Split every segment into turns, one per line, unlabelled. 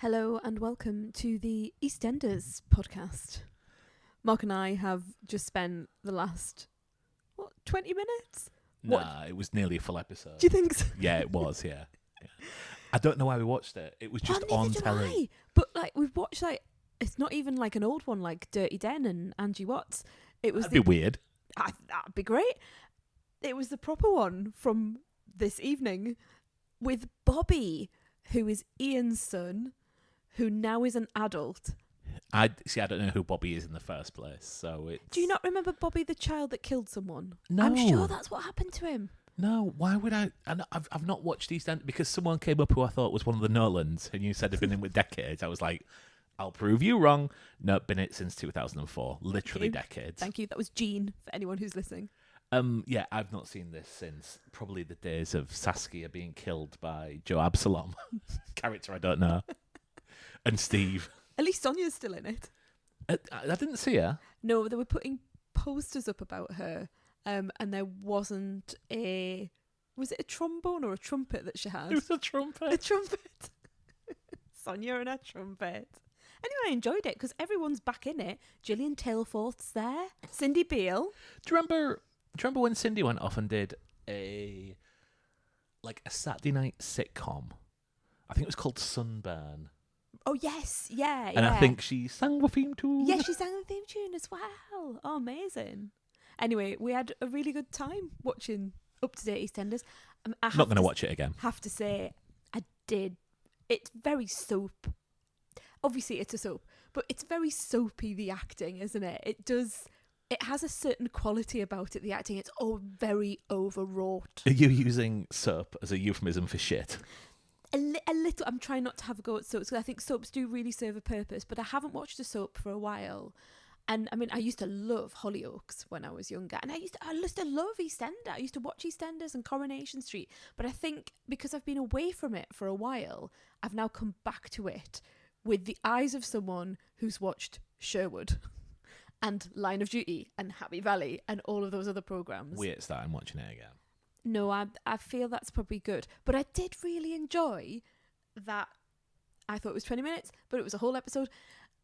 Hello and welcome to the Eastenders podcast. Mark and I have just spent the last, 20 minutes?
Nah, it was nearly a full episode.
Do you think so?
Yeah, it was, yeah. I don't know why we watched it. It was just on telly.
But we've watched it's not even like an old one like Dirty Den and Angie Watts.
That'd be weird.
That'd be great. It was the proper one from this evening with Bobby, who is Ian's son, who now is an adult.
I don't know who Bobby is in the first place, so it's...
Do you not remember Bobby, the child that killed someone?
No.
I'm sure that's what happened to him.
No, why would I? I've not watched Eastenders because someone came up who I thought was one of the Nolans, and you said they've been in with decades. I was like, I'll prove you wrong. No, been it since 2004. Literally decades.
Thank you. That was Jean, for anyone who's listening.
Yeah, I've not seen this since probably the days of Saskia being killed by Joe Absalom. Character I don't know. And Steve.
At least Sonia's still in it.
I didn't see her.
No, they were putting posters up about her, and there wasn't was it a trombone or a trumpet that she had?
It was a trumpet.
A trumpet. Sonia and a trumpet. Anyway, I enjoyed it because everyone's back in it. Gillian Tailforth's there. Cindy Beale.
Do you remember when Cindy went off and did a Saturday night sitcom? I think it was called Sunburn.
Oh, yes. Yeah.
And I think she sang the theme tune.
Yeah, she sang the theme tune as well. Oh, amazing. Anyway, we had a really good time watching up-to-date EastEnders.
Not going to watch it again.
Have to say, I did. It's very soap. Obviously, it's a soap, but it's very soapy, the acting, isn't it? It has a certain quality about it, the acting. It's all very overwrought.
Are you using soap as a euphemism for shit?
A little. I'm trying not to have a go at soaps because I think soaps do really serve a purpose, but I haven't watched a soap for a while. And I mean, I used to love Hollyoaks when I was younger, and I used to love EastEnders. I used to watch EastEnders and Coronation Street, but I think because I've been away from it for a while, I've now come back to it with the eyes of someone who's watched Sherwood and Line of Duty and Happy Valley and all of those other programmes.
Weird that I'm watching it again.
No, I feel that's probably good. But I did really enjoy that. I thought it was 20 minutes, but it was a whole episode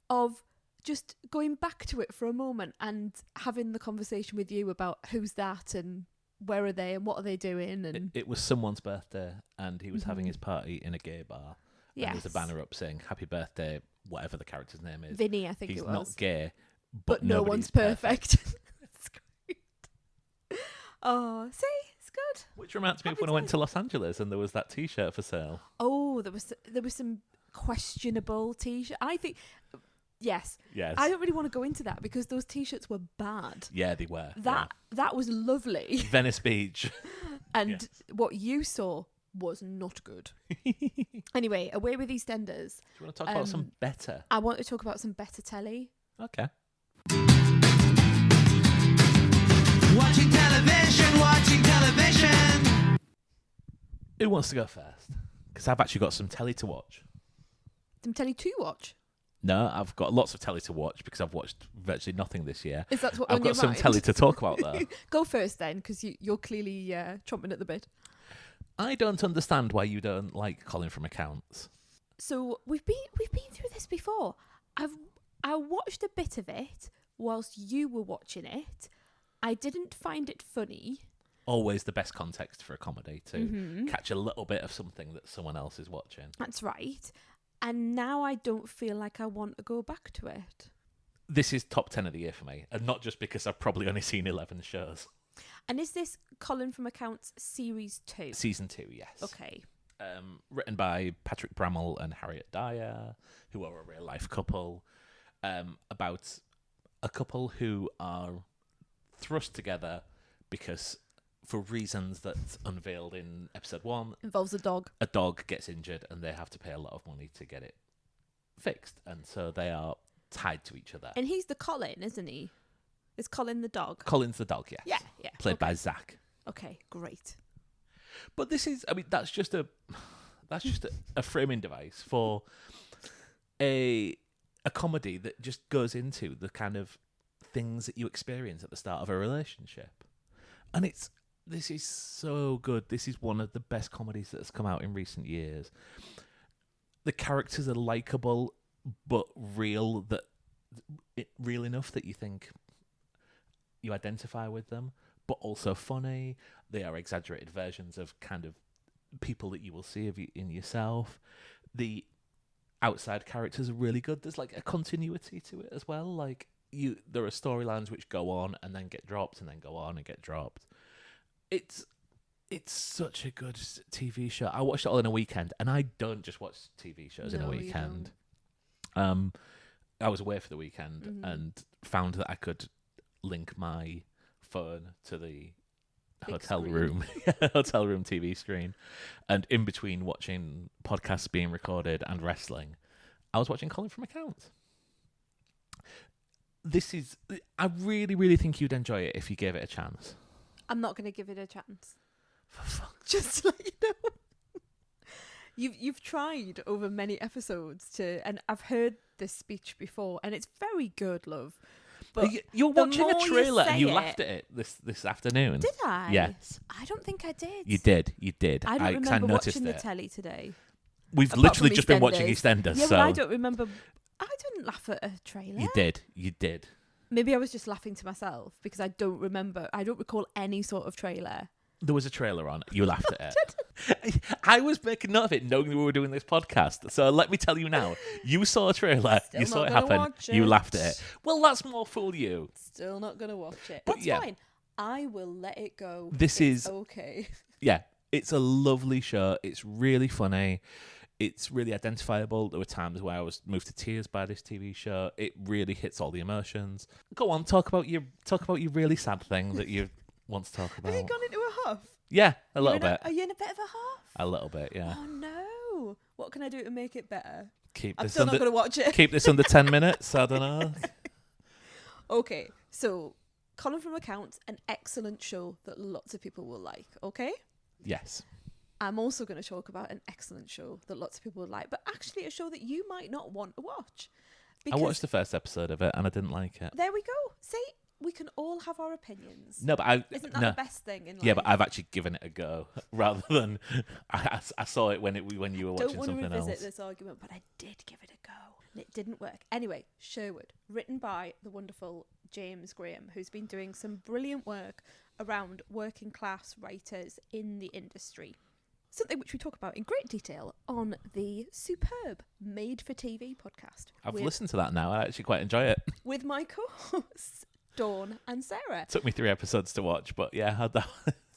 of just going back to it for a moment and having the conversation with you about who's that and where are they and what are they doing. And
it was someone's birthday and he was having his party in a gay bar.
Yes.
And there's a banner up saying happy birthday, whatever the character's name is.
Vinny, I think
He's
it was.
He's not gay,
but no one's perfect. That's great. Oh, see? Good.
Which reminds me of when I went to Los Angeles and there was that T-shirt for sale.
Oh, there was some questionable T-shirt. I think, yes. I don't really want to go into that because those T-shirts were bad.
Yeah, they were.
That was lovely.
Venice Beach.
And what you saw was not good. Anyway, away with EastEnders.
Do you want to talk about some better?
I want to talk about some better telly.
Okay.
Watching television.
Who wants to go first? Because I've actually got some telly to watch.
Some telly to watch?
No, I've got lots of telly to watch because I've watched virtually nothing this year.
Is that what
I've
on
got
your
some
mind?
telly to talk about though.
Go first then, because you're clearly chomping at the bit.
I don't understand why you don't like Colin from Accounts.
So we've been through this before. I watched a bit of it whilst you were watching it. I didn't find it funny.
Always the best context for a comedy to catch a little bit of something that someone else is watching.
That's right. And now I don't feel like I want to go back to it.
This is top 10 of the year for me, and not just because I've probably only seen 11 shows.
And is this Colin from Accounts Series 2?
Season 2, yes.
Okay.
Written by Patrick Bramall and Harriet Dyer, who are a real-life couple, about a couple who are thrust together because, for reasons that's unveiled in episode 1,
Involves a dog.
A dog gets injured and they have to pay a lot of money to get it fixed, and so they are tied to each other.
And he's the Colin, isn't he? Is Colin the dog?
Colin's the dog, yes.
Yeah.
Played by Zach.
Okay, great.
But this is, I mean, that's just a framing device for a comedy that just goes into the kind of things that you experience at the start of a relationship. And this is so good. This is one of the best comedies that has come out in recent years. the characters are likable but real real enough that you think you identify with them, but also funny. They are exaggerated versions of kind of people that you will see in yourself. The outside characters are really good. There's like a continuity to it as well. Like there are storylines which go on and then get dropped and then go on and get dropped. It's such a good TV show. I watched it all in a weekend, and I don't just watch TV shows in a weekend. I was away for the weekend and found that I could link my phone to the hotel room TV screen, and in between watching podcasts being recorded and wrestling, I was watching Colin from Accounts. I really, really think you'd enjoy it if you gave it a chance.
I'm not going to give it a chance.
For fuck's
Just to let you know. You've tried over many episodes and I've heard this speech before, and it's very good, love. But
you're watching a trailer and you
it,
laughed at it this afternoon.
Did I?
Yes.
I don't think I did.
You did.
I don't remember
noticed
watching
it.
the telly today.
We've
Apart
literally
from
just been watching EastEnders.
Yeah,
so
but I don't remember. I didn't laugh at a trailer.
You did.
Maybe I was just laughing to myself because I don't remember. I don't recall any sort of trailer.
There was a trailer on. You laughed at it. I was making note of it, knowing we were doing this podcast. So let me tell you now. You saw a trailer.
Still
you saw
not
it
gonna
happen.
watch
You
it.
laughed at it. Well, that's more fool you.
Still not going to watch it.
But
That's
yeah.
fine. I will let it go.
This is
okay.
Yeah, it's a lovely show. It's really funny. It's really identifiable. There were times where I was moved to tears by this TV show. It really hits all the emotions. Go on, talk about your really sad thing that you want to talk about.
Have you gone into a huff?
Yeah, a little bit.
Are you in a bit of a huff?
A little bit, yeah.
Oh no! What can I do to make it better?
Keep
I'm
this
still
under
not going to watch it.
keep this under 10 minutes. I don't know.
Okay, so Colin from Accounts, an excellent show that lots of people will like. Okay.
Yes.
I'm also going to talk about an excellent show that lots of people would like, but actually a show that you might not want to watch.
I watched the first episode of it and I didn't like it.
There we go. See, we can all have our opinions.
No, but
Isn't that the best thing in life?
Yeah, but I've actually given it a go rather than I saw it when you were watching
Don't want
something
to revisit
else.
this argument, but I did give it a go and it didn't work. Anyway, Sherwood, written by the wonderful James Graham, who's been doing some brilliant work around working class writers in the industry. Something which we talk about in great detail on the superb Made for TV podcast.
I've listened to that now. I actually quite enjoy it.
With my co-hosts, Dawn and Sarah.
Took me 3 episodes to watch, but yeah, I had that.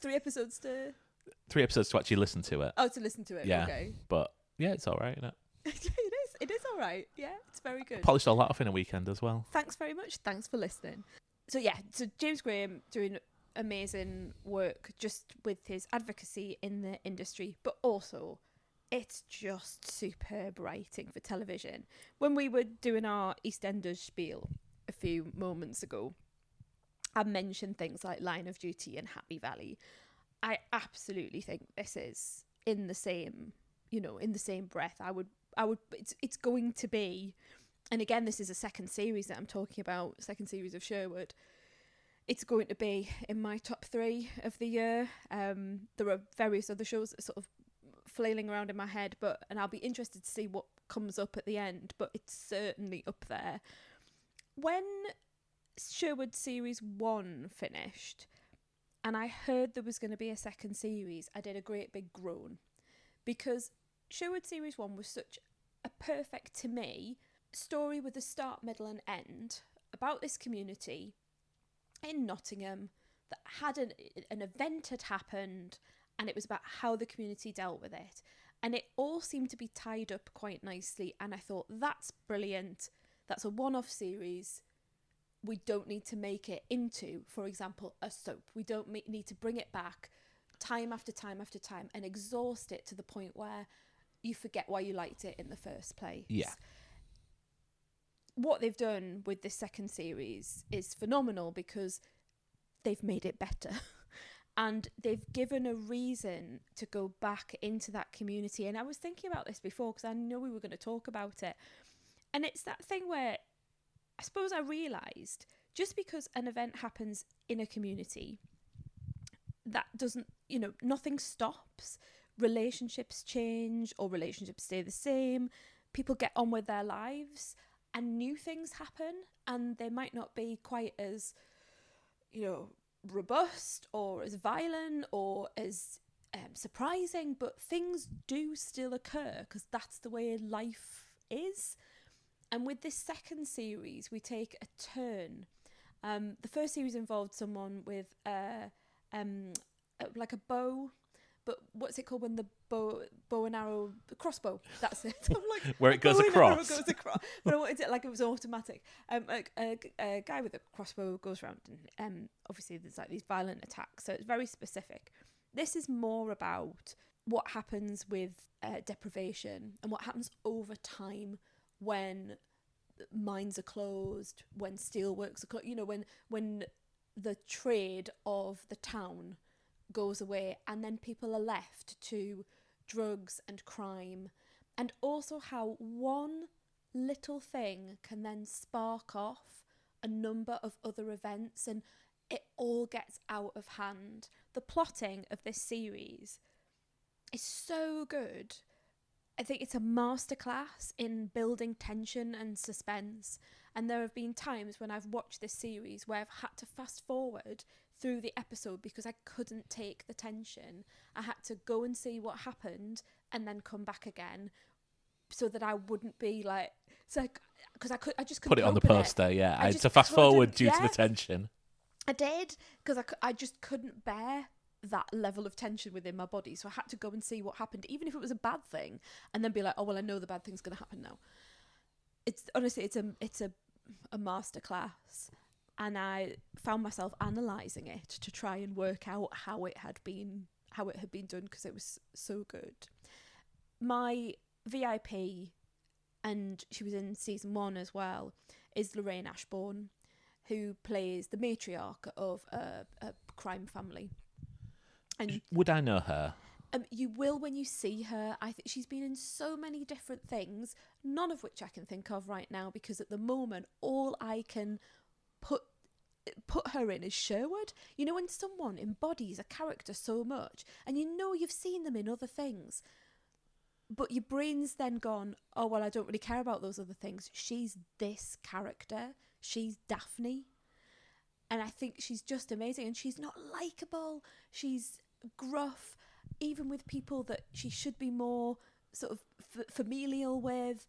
3 episodes to...
3 episodes to actually listen to it.
Oh, to listen to it.
Yeah,
okay.
but yeah, it's all right, isn't it?
It is all right. Yeah, it's very good.
Polished all that off in a weekend as well.
Thanks very much. Thanks for listening. So James Graham doing amazing work just with his advocacy in the industry, but also it's just superb writing for television. When we were doing our EastEnders spiel a few moments ago, I mentioned things like Line of Duty and Happy Valley. I absolutely think this is in the same breath. It's going to be, and again, this is a second series that I'm talking about, second series of Sherwood. It's going to be in my top 3 of the year. There are various other shows that are sort of flailing around in my head, and I'll be interested to see what comes up at the end, but it's certainly up there. When Sherwood Series 1 finished, and I heard there was going to be a second series, I did a great big groan, because Sherwood Series 1 was such a perfect, to me, story with a start, middle and end about this community in Nottingham that had an event had happened, and it was about how the community dealt with it, and it all seemed to be tied up quite nicely, and I thought, that's brilliant. That's a one-off series. We don't need to make it into, for example, a soap. We don't need to bring it back time after time after time and exhaust it to the point where you forget why you liked it in the first place.
Yeah.
What they've done with this second series is phenomenal because they've made it better and they've given a reason to go back into that community. And I was thinking about this before because I know we were going to talk about it. And it's that thing where I suppose I realised just because an event happens in a community, that doesn't, nothing stops. relationships change or relationships stay the same. People get on with their lives and new things happen, and they might not be quite as, robust or as violent or as surprising, but things do still occur because that's the way life is. And with this second series, we take a turn. The first series involved someone with like a bow, but what's it called when the bow and arrow, crossbow? That's it. I'm like,
where it goes across.
Goes across. But I wanted it like it was automatic. A guy with a crossbow goes around, and obviously there's like these violent attacks, so it's very specific. This is more about what happens with deprivation and what happens over time when mines are closed, when steelworks are closed, when the trade of the town goes away and then people are left to drugs and crime, and also how one little thing can then spark off a number of other events and it all gets out of hand. The plotting of this series is so good. I think it's a masterclass in building tension and suspense. And there have been times when I've watched this series where I've had to fast forward through the episode because I couldn't take the tension. I had to go and see what happened and then come back again so that I wouldn't be like, because I just couldn't
put it on the
cope with
poster. Yeah, I had
just
to fast forward
couldn't,
due to the tension.
I did, because I just couldn't bear that level of tension within my body, so I had to go and see what happened, even if it was a bad thing, and then be like, oh well, I know the bad thing's going to happen now. It's honestly, it's a masterclass, and I found myself analysing it to try and work out how it had been done, because it was so good. My VIP, and she was in season 1 as well, is Lorraine Ashbourne, who plays the matriarch of a crime family. And
would I know her?
You will when you see her. I think she's been in so many different things, none of which I can think of right now, because at the moment all I can put her in is Sherwood. When someone embodies a character so much and you've seen them in other things, but your brain's then gone, oh well, I don't really care about those other things. She's this character. She's Daphne. And I think she's just amazing. And she's not likeable. She's gruff, even with people that she should be more sort of familial with.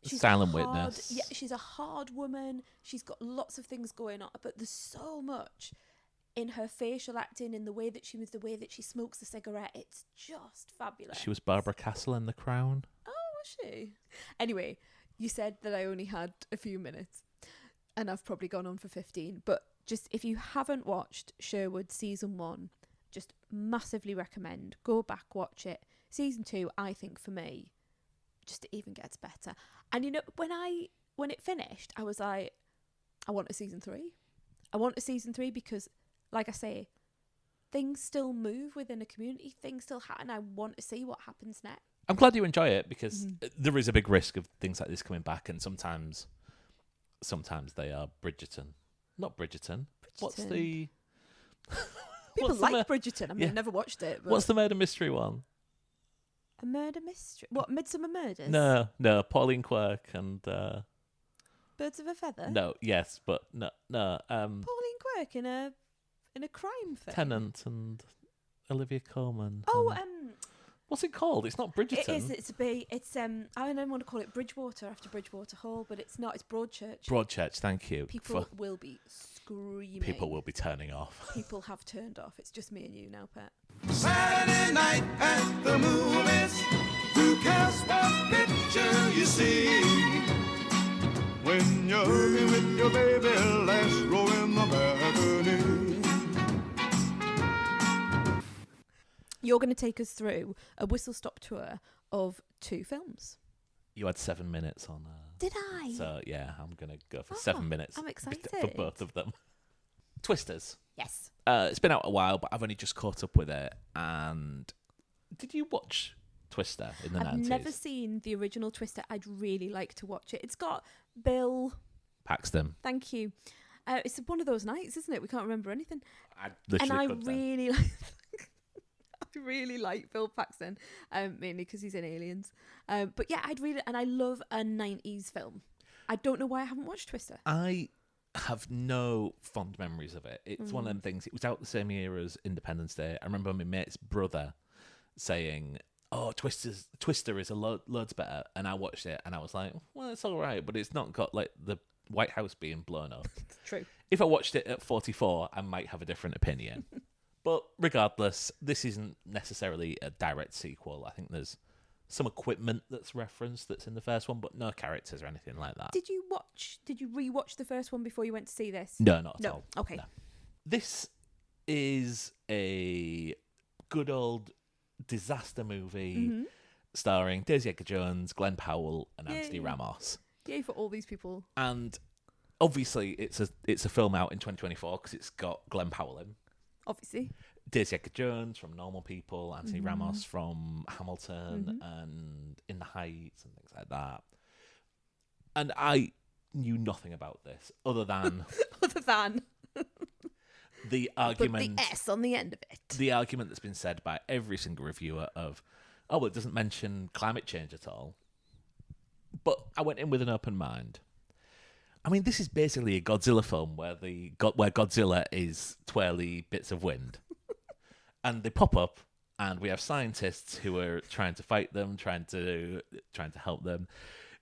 She's
silent witness.
Yeah, she's a hard woman. She's got lots of things going on, but there's so much in her facial acting, in the way that she moves, the way that she smokes a cigarette. It's just fabulous.
She was Barbara Castle in The Crown.
Oh, was she? Anyway, you said that I only had a few minutes, and I've probably gone on for 15, but just if you haven't watched Sherwood season 1, just massively recommend. Go back, watch it. Season 2, I think for me, just even gets better. And when it finished, I was like, I want a season 3. I want a season 3 because, like I say, things still move within a community. Things still happen. I want to see what happens next.
I'm glad you enjoy it, because there is a big risk of things like this coming back, and sometimes they are Bridgerton. Not Bridgerton. What's the...
People like Bridgerton. I mean, I've never watched it. But...
What's the murder mystery one?
A murder mystery? What, Midsummer Murders?
No, Pauline Quirk and...
Birds of a Feather?
No, yes, but no.
Pauline Quirk in a crime thing?
Tennant and Olivia Colman.
Oh,
what's it called? It's not Bridgerton.
It is. It's I don't want to call it Bridgewater after Bridgewater Hall, but it's not. It's Broadchurch.
Broadchurch. Thank you.
People will be screaming.
People will be turning off.
People have turned off. It's just me and you now, Pet.
Saturday night at the movies. Who cares what picture you see? When you're with your baby, last row in the balcony.
You're going to take us through a whistle-stop tour of 2 films.
You had 7 minutes on.
Did I?
So yeah, I'm going to go for 7 minutes.
I'm excited
for both of them. Twisters.
Yes.
It's been out a while, but I've only just caught up with it. And did you watch Twister in the 90s?
I've never seen the original Twister. I'd really like to watch it. It's got Bill
Paxton.
Thank you. It's one of those nights, isn't it? We can't remember anything.
I literally
really like. really like Bill Paxton, mainly because he's in Aliens. But yeah, I'd read it, and I love a 90s film. I don't know why I haven't watched Twister.
I have no fond memories of it. It's one of them things. It was out the same year as Independence Day. I remember my mate's brother saying, "Oh, Twister is loads better," and I watched it, and I was like, "Well, it's all right, but it's not got like the White House being blown up."
True.
If I watched it at 44, I might have a different opinion. But regardless, this isn't necessarily a direct sequel. I think there's some equipment that's referenced that's in the first one, but no characters or anything like that.
Did you rewatch the first one before you went to see this?
No, not at all.
Okay.
No. This is a good old disaster movie starring Daisy Edgar-Jones, Glenn Powell, and Anthony Ramos.
Yay for all these people.
And obviously, it's a film out in 2024 because it's got Glenn Powell in.
Obviously.
Daisy Edgar-Jones from Normal People, Anthony Ramos from Hamilton and In the Heights and things like that. And I knew nothing about this other than the argument.
Put the S on the end of it.
The argument that's been said by every single reviewer of, oh, well, it doesn't mention climate change at all. But I went in with an open mind. I mean, this is basically a Godzilla film where Godzilla is twirly bits of wind. And they pop up, and we have scientists who are trying to fight them, trying to help them.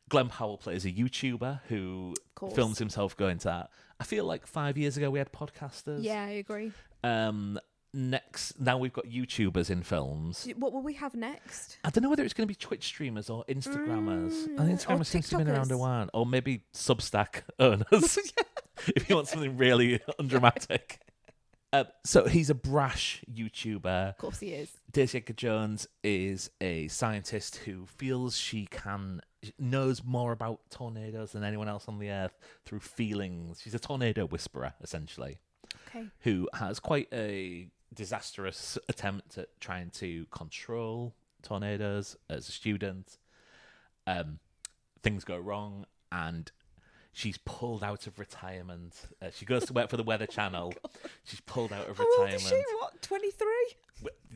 Glenn Powell plays a YouTuber who films himself going to that. I feel like 5 years ago we had podcasters.
Yeah, I agree.
Now we've got YouTubers in films.
What will we have next?
I don't know whether it's going to be Twitch streamers or Instagrammers. I think Instagrammers seems to have been around a while. Or maybe Substack owners, if you want something really undramatic. So he's a brash YouTuber.
Of course he is.
Daisy Edgar-Jones is a scientist who feels she knows more about tornadoes than anyone else on the earth through feelings. She's a tornado whisperer, essentially.
Okay.
Who has quite a disastrous attempt at trying to control tornadoes as a student. Things go wrong, and she's pulled out of retirement. She goes to work for the Weather Channel. She's pulled out of retirement.
How old is she? What, 23?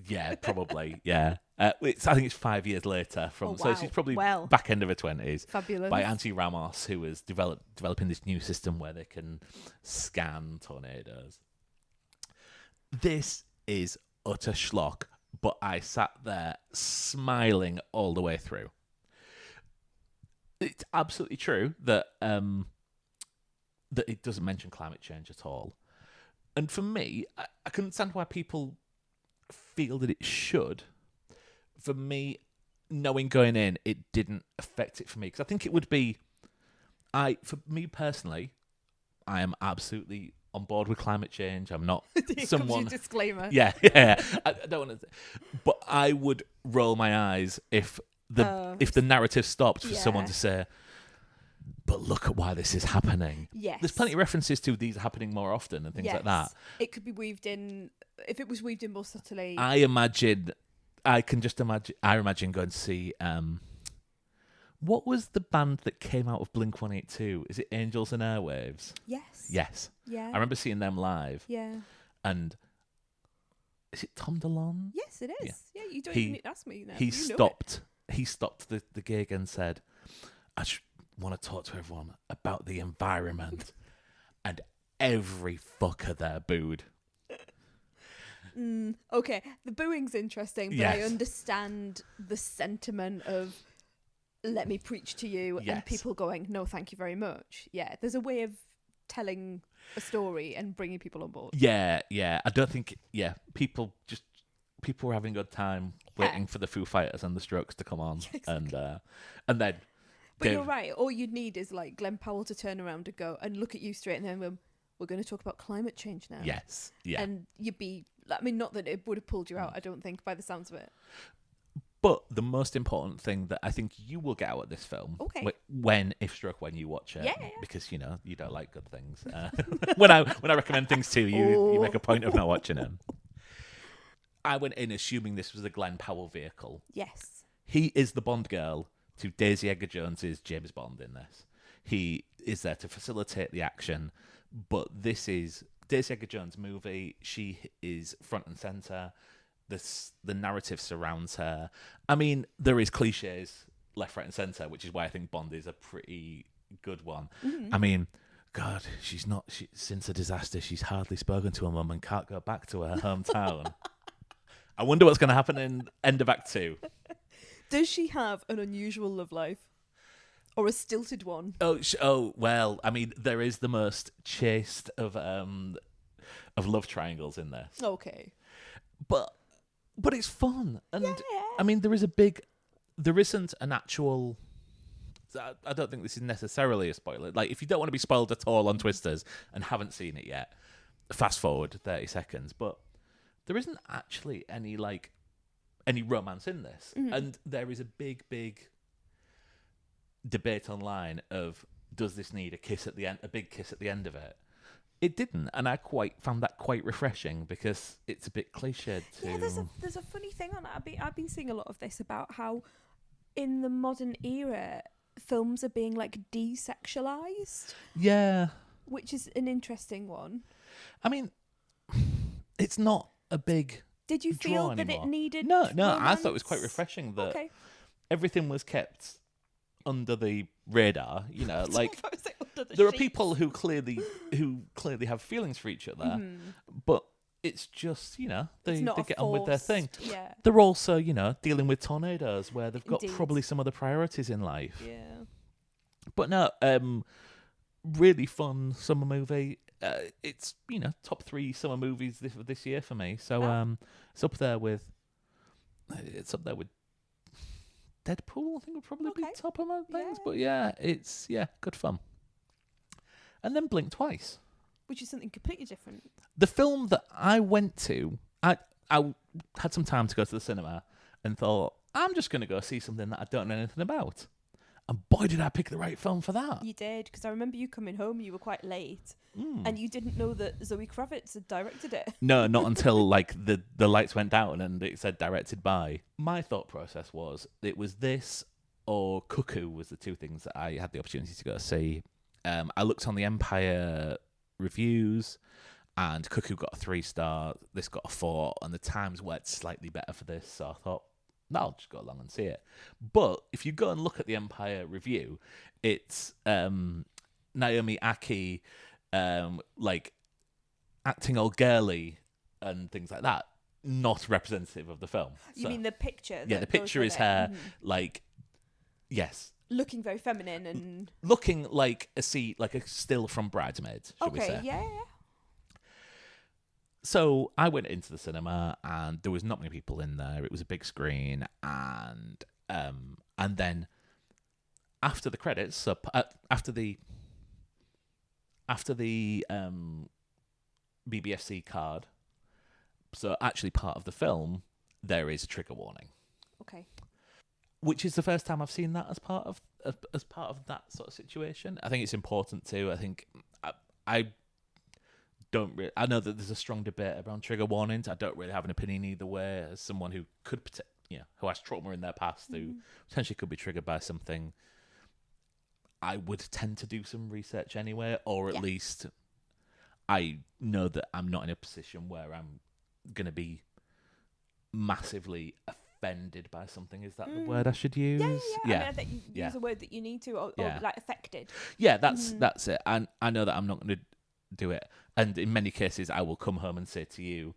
Yeah, probably. Yeah. I think it's 5 years later. So she's probably back end of her 20s.
Fabulous.
By Anthony Ramos, who is developing this new system where they can scan tornadoes. This is utter schlock, but I sat there smiling all the way through. It's absolutely true that it doesn't mention climate change at all. And for me, I can understand why people feel that it should. For me, knowing going in, it didn't affect it for me. Because I think it would be... For me personally, I am absolutely on board with climate change. I'm not someone...
disclaimer.
Yeah. I don't want to... But I would roll my eyes if the narrative stopped for someone to say, but look at why this is happening.
Yes.
There's plenty of references to these happening more often and things like that.
It could be weaved in, if it was weaved in more subtly.
I imagine going to see, what was the band that came out of Blink-182? Is it Angels and Airwaves? Yes.
Yeah.
I remember seeing them live.
Yeah.
And is it Tom DeLonge?
Yes, it is. Yeah, you don't even need to ask me now.
He stopped the gig and said, I just want to talk to everyone about the environment. And every fucker there booed.
Okay, the booing's interesting, but I understand the sentiment of let me preach to you and people going, no, thank you very much. Yeah, there's a way of telling a story and bringing people on board.
Yeah. I don't think, people were having a good time waiting for the Foo Fighters and the Strokes to come on. Exactly. And then...
But you're right. All you'd need is like Glenn Powell to turn around and go and look at you straight and then go, we're going to talk about climate change now.
Yes. Yeah.
And you'd be... I mean, not that it would have pulled you out, I don't think, by the sounds of it.
But the most important thing that I think you will get out of this film, when you watch it, because you don't like good things. When I recommend things to you, you make a point of not watching them. I went in assuming this was a Glenn Powell vehicle.
Yes,
he is the Bond girl to Daisy Edgar-Jones's James Bond in this. He is there to facilitate the action, but this is Daisy Edgar-Jones' movie. She is front and center. the narrative surrounds her. I mean, there is cliches left, right, and centre, which is why I think Bond is a pretty good one. I mean, God, since a disaster, she's hardly spoken to her mum and can't go back to her hometown. I wonder what's going to happen in end of Act 2.
Does she have an unusual love life? Or a stilted one?
Oh, well, I mean, there is the most chaste of love triangles in this.
Okay.
But it's fun. And,
Yeah.
I mean, there isn't an actual... I don't think this is necessarily a spoiler. Like, if you don't want to be spoiled at all on Twisters and haven't seen it yet, fast forward 30 seconds. But there isn't actually any romance in this. And there is a big debate online of, does this need a kiss at the end, a big kiss at the end of it? It didn't, and I found that quite refreshing because it's a bit cliched too.
Yeah, there's a funny thing on that. I've been seeing a lot of this about how in the modern era films are being like desexualized.
Yeah,
which is an interesting one.
I mean, it's not a big.
Did you feel that
anymore.
it needed?
No,
romance?
I thought it was quite refreshing that everything was kept under the radar. You know, like there are people who clearly have feelings for each other, but it's just, you know, they get on with their thing.
Yeah.
They're also, you know, dealing with tornadoes where they've got
Indeed.
probably some other priorities in life.
Yeah.
But no, really fun summer movie. It's, you know, top 3 summer movies this year for me. So it's up there with Deadpool. I think would probably be top of my things.
Yeah.
But yeah, it's good fun. And then Blink Twice,
which is something completely different.
the film that I went to. I had some time to go to the cinema and thought, I'm just going to go see something that I don't know anything about. And boy, did I pick the right film for that.
You did, because I remember you coming home, you were quite late, and you didn't know that Zoe Kravitz had directed it.
No, not until like the lights went down and it said directed by. My thought process was it was this or Cuckoo was the 2 things that I had the opportunity to go see. I looked on the Empire reviews and Cuckoo got a 3-star, this got a 4, and the Times worked slightly better for this, so I thought, no, I'll just go along and see it. But if you go and look at the Empire review, it's Naomi Aki like acting all girly and things like that, not representative of the film.
You mean the picture?
Yeah, the picture is her like, yes,
looking very feminine and
looking like a still from Bridesmaids, should we say?
Yeah.
So I went into the cinema and there was not many people in there. It was a big screen, and then after the credits, so after the BBFC card, so actually part of the film, there is a trigger warning. Okay. Which is the first time I've seen that as part of that sort of situation. I think it's important too. I think I know that there's a strong debate around trigger warnings. I don't really have an opinion either way. As someone who who has trauma in their past, who potentially could be triggered by something, I would tend to do some research anyway, or at least I know that I'm not in a position where I'm going to be massively offended by something. Is that the word I should use?
Yeah. I mean, I think you use a word that you need to, or like affected.
Yeah, that's it. And I know that I'm not going to do it. And in many cases, I will come home and say to you,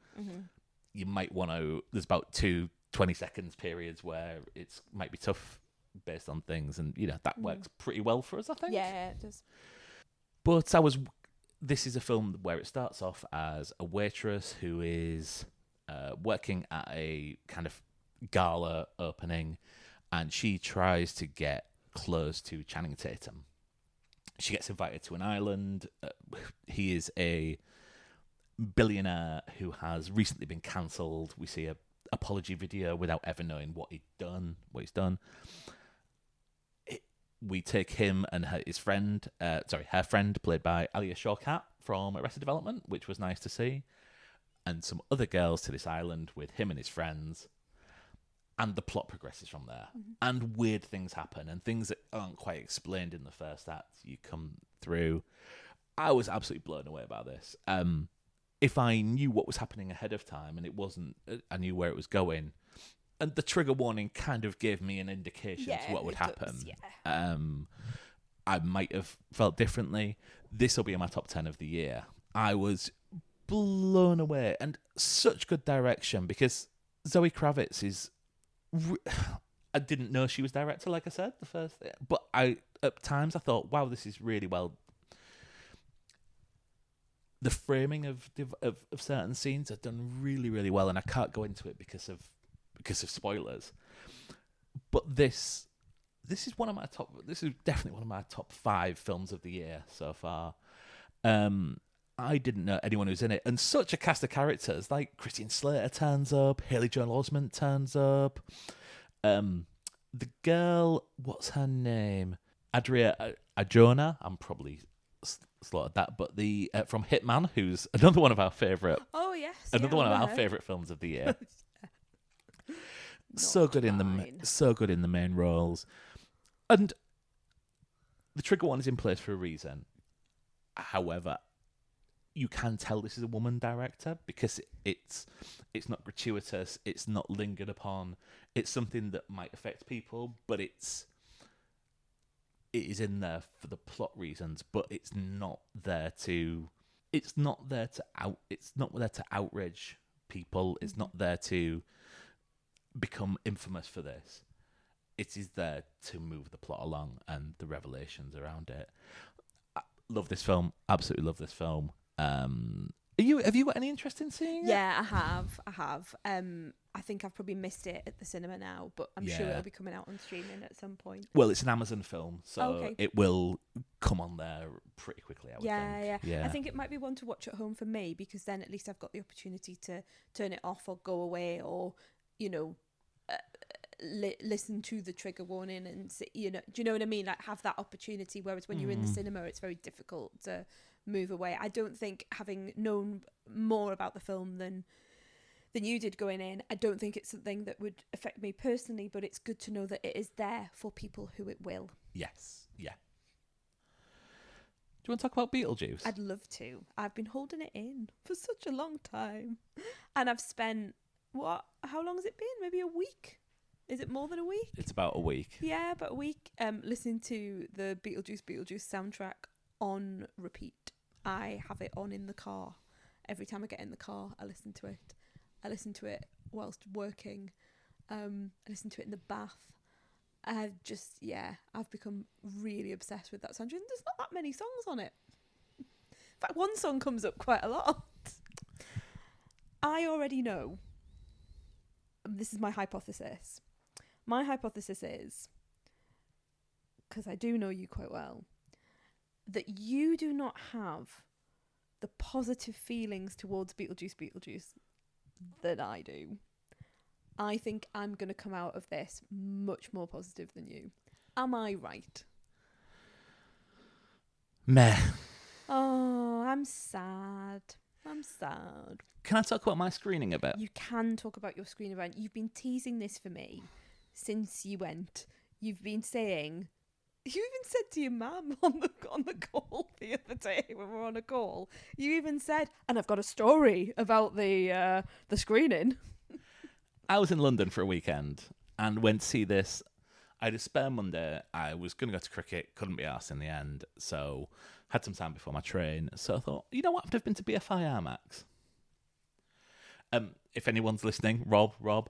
you might want to, there's about 2 20-second periods where it might be tough based on things. And, you know, that works pretty well for us, I think.
Yeah, it does.
But this is a film where it starts off as a waitress who is working at a kind of gala opening, and she tries to get close to Channing Tatum. She gets invited to an island. He is a billionaire who has recently been cancelled. We see a apology video without ever knowing what he's done. We take him and her friend, played by Alia Shawkat from Arrested Development, which was nice to see, and some other girls to this island with him and his friends. And the plot progresses from there. And weird things happen, and things that aren't quite explained in the first act, you come through. I was absolutely blown away by this. if I knew what was happening ahead of time and it wasn't, I knew where it was going, and the trigger warning kind of gave me an indication to what would happen. I might have felt differently. This will be in my top 10 of the year. I was blown away, and such good direction, because Zoe Kravitz is... I didn't know she was director, like I said, the first thing. But at times I thought, wow, this is really well... The framing of certain scenes are done really, really well, and I can't go into it because of spoilers. But this is one of my top... This is definitely one of my top 5 films of the year so far. I didn't know anyone who's in it, and such a cast of characters. Like Christian Slater turns up, Haley Joel Osment turns up. The girl, what's her name? Adria Arjona. I'm probably slaughtered that, but the from Hitman, who's another one of our favourite.
Oh yes,
another one of our favourite films of the year. so good in the main roles, and the trigger one is in place for a reason. However, you can tell this is a woman director because it's not gratuitous, it's not lingered upon, it's something that might affect people, but it is in there for the plot reasons, but it's not there to outrage people, it's not there to become infamous for this. It is there to move the plot along and the revelations around it. I love this film, absolutely love this film. Have you got any interest in seeing it?
Yeah, I have. I think I've probably missed it at the cinema now, but I'm sure it'll be coming out on streaming at some point.
Well, it's an Amazon film, so it will come on there pretty quickly, I would think.
Yeah. I think it might be one to watch at home for me, because then at least I've got the opportunity to turn it off or go away, or, listen to the trigger warning and, do you know what I mean? Like, have that opportunity, whereas when you're in the cinema, it's very difficult to move away. I don't think, having known more about the film than you did going in, I don't think it's something that would affect me personally, but it's good to know that it is there for people who it will.
Yes, yeah. Do you want to talk about Beetlejuice?
I'd love to. I've been holding it in for such a long time, and I've spent, how long has it been? Maybe a week? Is it more than a week?
It's about a week.
Yeah, about a week. Listening to the Beetlejuice Beetlejuice soundtrack on repeat. I have it on in the car. Every time I get in the car, I listen to it. I listen to it whilst working. I listen to it in the bath. I've become really obsessed with that soundtrack. And there's not that many songs on it. In fact, one song comes up quite a lot. I already know. This is my hypothesis. My hypothesis is, because I do know you quite well, that you do not have the positive feelings towards Beetlejuice Beetlejuice that I do. I think I'm going to come out of this much more positive than you. Am I right?
Meh.
Oh, I'm sad.
Can I talk about my screening a bit?
You can talk about your screen event. You've been teasing this for me since you went. You've been saying... You even said to your mum on the call the other day when we were on a call, you even said, and I've got a story about the screening.
I was in London for a weekend and went to see this. I had a spare Monday. I was going to go to cricket, couldn't be arsed in the end, so had some time before my train. So I thought, you know what, I've never been to BFI IMAX. If anyone's listening, Rob,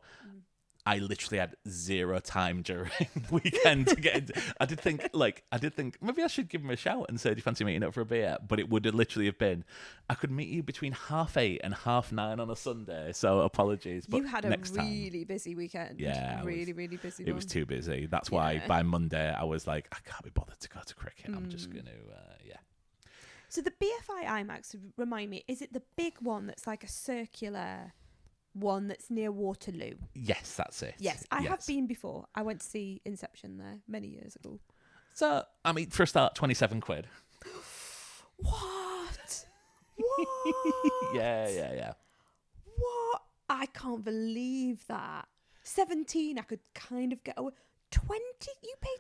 I literally had zero time during the weekend to get into. I did think maybe I should give him a shout and say, do you fancy meeting up for a beer? But it would have literally have been, I could meet you between 8:30 and 9:30 on a Sunday. So apologies. But
you had a really busy weekend.
Yeah.
Really busy.
It was too busy. That's why by Monday I was like, I can't be bothered to go to cricket. I'm just going to,
So the BFI IMAX, remind me, is it the big one that's like a circular one that's near Waterloo?
Yes, that's it.
Yes, I have been before. I went to see Inception there many years ago.
So, I mean, for a start, 27 quid.
What?
Yeah.
What? I can't believe that. 17, I could kind of get away. 20? You paid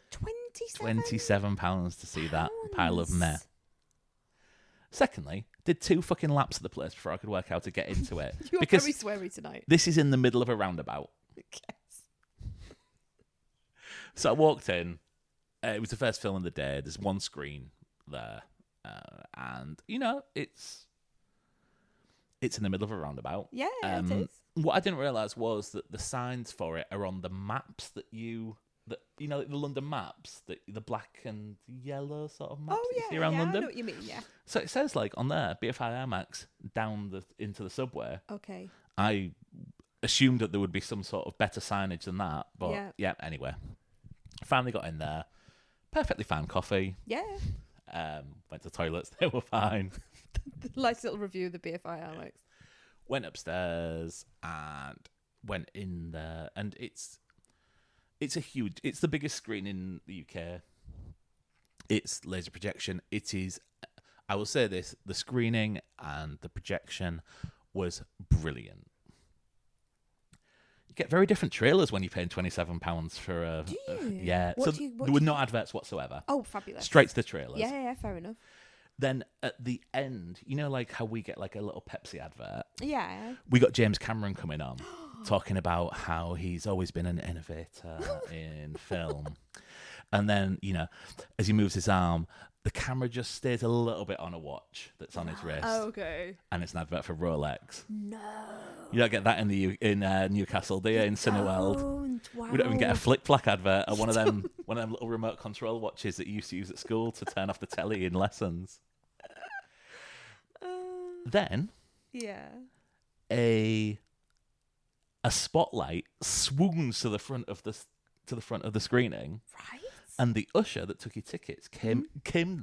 £27?
£27 to see that pile of meh. Secondly, did 2 fucking laps of the place before I could work out how to get into it.
You're
because
very sweary tonight.
this is in the middle of a roundabout.
Yes.
So I walked in. It was the first film of the day. There's one screen there. And, it's in the middle of a roundabout.
Yeah, it is.
What I didn't realise was that the signs for it are on the maps like the London maps, the black and yellow sort of maps that you see around London.
I know what you mean, yeah.
So it says on there, BFI IMAX down into the subway.
Okay.
I assumed that there would be some sort of better signage than that, but anyway. Finally got in there. Perfectly fine coffee.
Yeah.
Went to the toilets, they were fine.
Nice little review of the BFI Alex.
Went upstairs and went in there, and it's the biggest screen in the UK. It's laser projection. It is, I will say this, the screening and the projection was brilliant. You get very different trailers when you're paying £27 for a...
Do you?
Yeah. There were no adverts whatsoever.
Oh, fabulous.
Straight to the trailers.
Yeah, fair enough.
Then at the end, how we get a little Pepsi advert?
Yeah.
We got James Cameron coming on, talking about how he's always been an innovator in film. And then, as he moves his arm, the camera just stays a little bit on a watch that's on his wrist.
Oh, okay.
And it's an advert for Rolex.
No.
You don't get that in Newcastle, do you? In Cineworld.
Wow.
We don't even get a flick flack advert or one of them little remote control watches that you used to use at school to turn off the telly in lessons. Then, a spotlight swoons to the front of the screening,
right?
And the usher that took your tickets came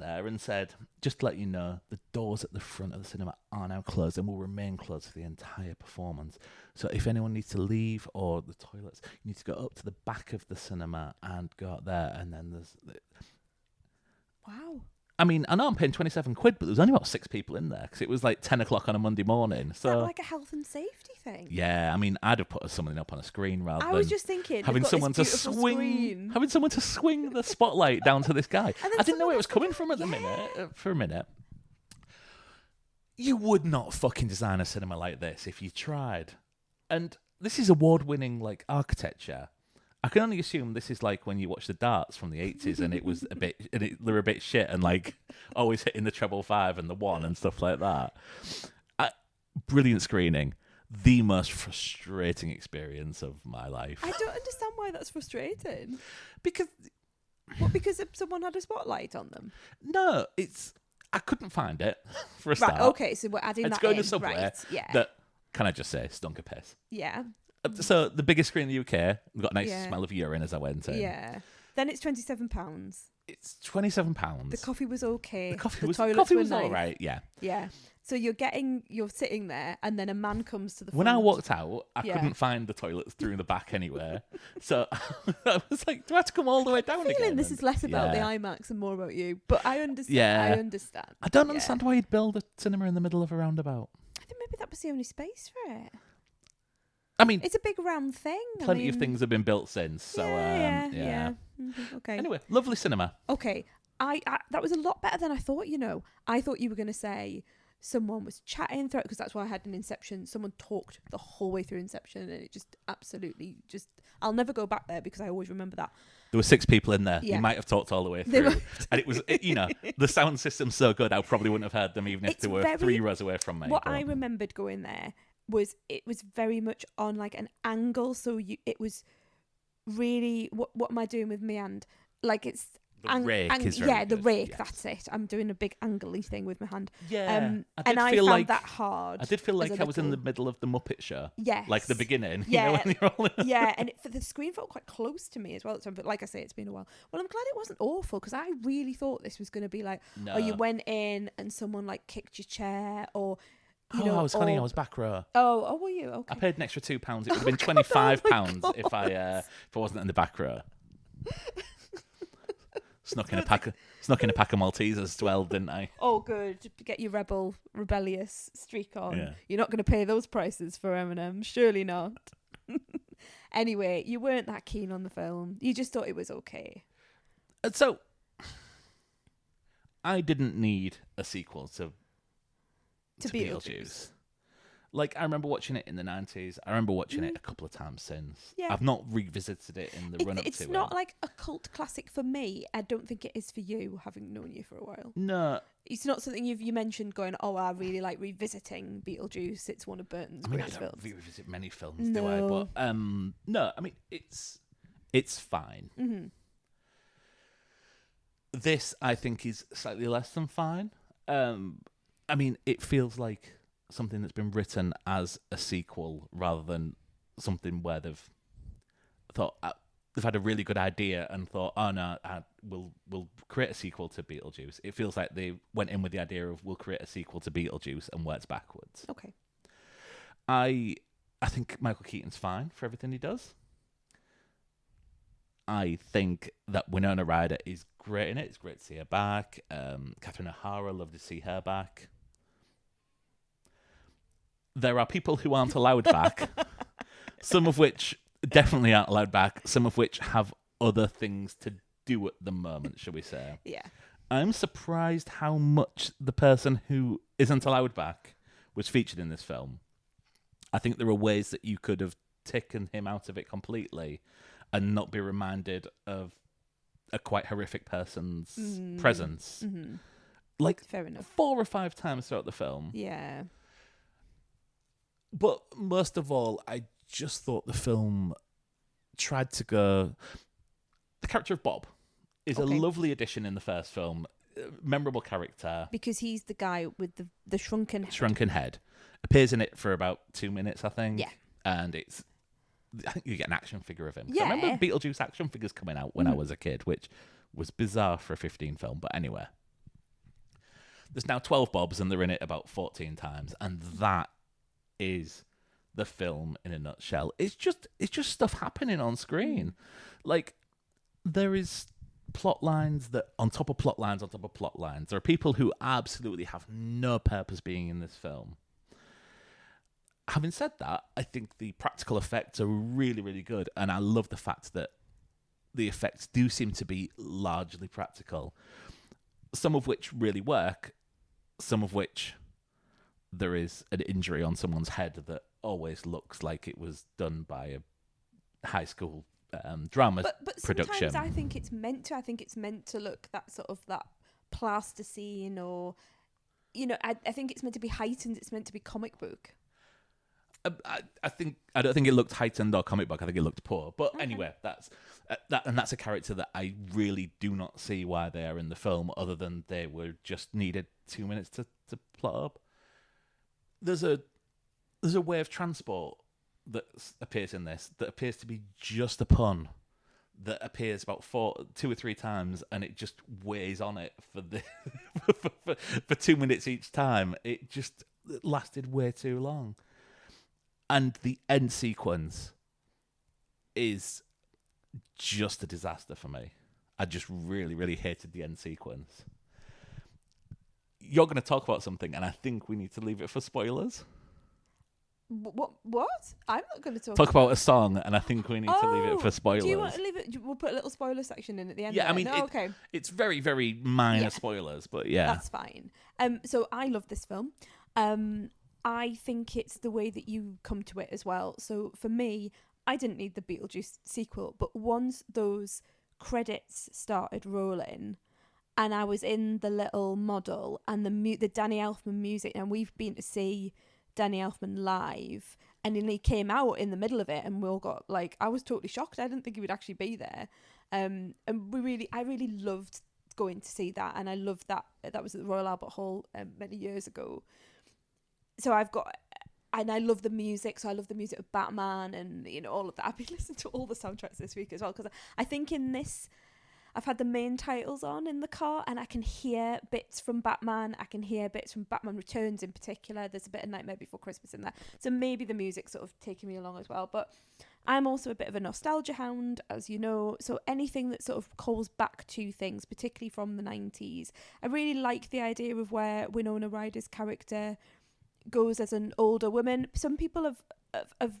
there and said, "Just to let you know, the doors at the front of the cinema are now closed and will remain closed for the entire performance. So if anyone needs to leave or the toilets, you need to go up to the back of the cinema and go out there." And then there's
wow.
I mean, I know I'm paying £27, but there was only about 6 people in there because it was 10 o'clock on a Monday morning. So,
is that like a health and safety thing?
Yeah, I mean, I'd have put something up on a screen rather than...
I was just thinking,
having someone to swing the spotlight down to this guy. I didn't know where it was coming from for a minute. You would not fucking design a cinema like this if you tried. And this is award-winning architecture. I can only assume this is when you watch the darts from the 80s and it was they were a bit shit and always hitting the treble 5 and the 1 and stuff like that. Brilliant screening. The most frustrating experience of my life.
I don't understand why that's frustrating.
Because
someone had a spotlight on them?
No, I couldn't find it for a start.
Right, okay, so we're adding that in.
To somewhere
right, yeah.
that, can I just say, stunk of piss.
Yeah.
So the biggest screen in the UK, we got a nice smell of urine as I went in.
Yeah. Then it's £27.
It's £27.
The coffee was okay.
The coffee was
nice.
all right. Yeah.
Yeah. So you're sitting there, and then a man comes to the front.
When I walked out, I couldn't find the toilets through the back anywhere. So I was like, do I have to come all the way down again?
I'm feeling this is less about the IMAX and more about you, but I understand.
Yeah.
I understand.
I don't understand why you'd build a cinema in the middle of a roundabout.
I think maybe that was the only space for it.
I mean,
it's a big round thing.
Plenty of things have been built since. So
yeah. Mm-hmm. Okay.
Anyway, lovely cinema.
Okay, I that was a lot better than I thought. I thought you were going to say someone was chatting through it, because that's why I had an Inception. Someone talked the whole way through Inception, and it just absolutely I'll never go back there because I always remember that.
There were 6 people in there.
Yeah.
You might have talked all the way through. And it was, the sound system's so good, I probably wouldn't have heard them even if they were 3 rows away from me.
What I remembered going there was it was very much on an angle, so it was really what am I doing with my hand? It's
the rake is very
the
good.
rake.
Yes.
That's it. I'm doing a big angly thing with my hand.
Yeah,
I found that hard.
I did feel like I was in the middle of the Muppet Show.
Yes,
the beginning.
Yeah,
when you're all in
and the screen felt quite close to me as well. But like I say, it's been a while. Well, I'm glad it wasn't awful, because I really thought this was going to be
no.
or you went in and someone kicked your chair, or.
I was back row.
Oh, were you? Okay.
I paid an extra £2. It would have been £25 if I wasn't in the back row. Snuck in a pack of Maltesers as well, didn't I?
Oh, good. To get your rebellious streak on.
Yeah.
You're not going to pay those prices for M&M. Surely not. Anyway, you weren't that keen on the film. You just thought it was okay.
So, I didn't need a sequel to
to Beetlejuice.
Like, I remember watching it in the 90s. I remember watching it a couple of times since.
Yeah.
I've not revisited it in the run-up to it.
It's not like a cult classic for me. I don't think it is for you, having known you for a while.
No.
It's not something you mentioned going, oh, I really like revisiting Beetlejuice. It's one of Burton's greatest films.
I don't revisit many films, do I? But, no, I mean, it's fine.
Mm-hmm.
This, I think, is slightly less than fine. I mean, it feels like something that's been written as a sequel rather than something where they've thought they've had a really good idea and thought, oh no, we'll create a sequel to Beetlejuice. It feels like they went in with the idea of we'll create a sequel to Beetlejuice and works backwards.
Okay.
I think Michael Keaton's fine for everything he does. I think that Winona Ryder is great in it. It's great to see her back. Catherine O'Hara, love to see her back. There are people who aren't allowed back, some of which definitely aren't allowed back, some of which have other things to do at the moment, shall we say.
Yeah.
I'm surprised how much the person who isn't allowed back was featured in this film. I think there are ways that you could have taken him out of it completely and not be reminded of a quite horrific person's presence.
Mm-hmm.
Like,
fair enough. 4
or 5 times throughout the film.
Yeah.
But most of all, I just thought the film tried to go... The character of Bob is a lovely addition in the first film. Memorable character.
Because he's the guy with the shrunken head.
Shrunken head. Appears in it for about 2 minutes, I think.
Yeah.
And I think you get an action figure of him.
Yeah.
I remember Beetlejuice action figures coming out when I was a kid, which was bizarre for a 15 film. But anyway. There's now 12 Bobs and they're in it about 14 times. And that is the film in a nutshell. It's just stuff happening on screen. Like, there is plot lines that on top of plot lines on top of plot lines. There are people who absolutely have no purpose being in this film. Having said that, I think the practical effects are really, really good, and I love the fact that the effects do seem to be largely practical. Some of which really work, some of which there is an injury on someone's head that always looks like it was done by a high school drama production.
Sometimes I think it's meant to. I think it's meant to look that sort of that plasticine, or I think it's meant to be heightened. It's meant to be comic book.
I don't think it looked heightened or comic book. I think it looked poor. But anyway, that's a character that I really do not see why they are in the film, other than they were just needed 2 minutes to plot up. There's a way of transport that appears in this that appears to be just a pun that appears about 2 or 3 times, and it just weighs on it for 2 minutes each time. It just lasted way too long. And the end sequence is just a disaster for me. I just really, really hated the end sequence. You're going to talk about something, and I think we need to leave it for spoilers.
What? I'm not going to
talk about a song, and I think we need to leave it for spoilers.
Do you want to leave it? We'll put a little spoiler section in at the end.
Yeah, I mean, it's very, very minor spoilers, but yeah,
that's fine. So I love this film. I think it's the way that you come to it as well. So for me, I didn't need the Beetlejuice sequel, but once those credits started rolling, and I was in the little model and the Danny Elfman music, and we've been to see Danny Elfman live, and then he came out in the middle of it, and we all got I was totally shocked. I didn't think he would actually be there, and I really loved going to see that, and I loved that was at the Royal Albert Hall many years ago. So and I love the music. So I love the music of Batman and all of that. I've been listening to all the soundtracks this week as well, because I think in this, I've had the main titles on in the car, and I can hear bits from Batman. I can hear bits from Batman Returns in particular. There's a bit of Nightmare Before Christmas in there. So maybe the music's sort of taking me along as well. But I'm also a bit of a nostalgia hound, as you know. So anything that sort of calls back to things, particularly from the 90s. I really like the idea of where Winona Ryder's character goes as an older woman. Some people have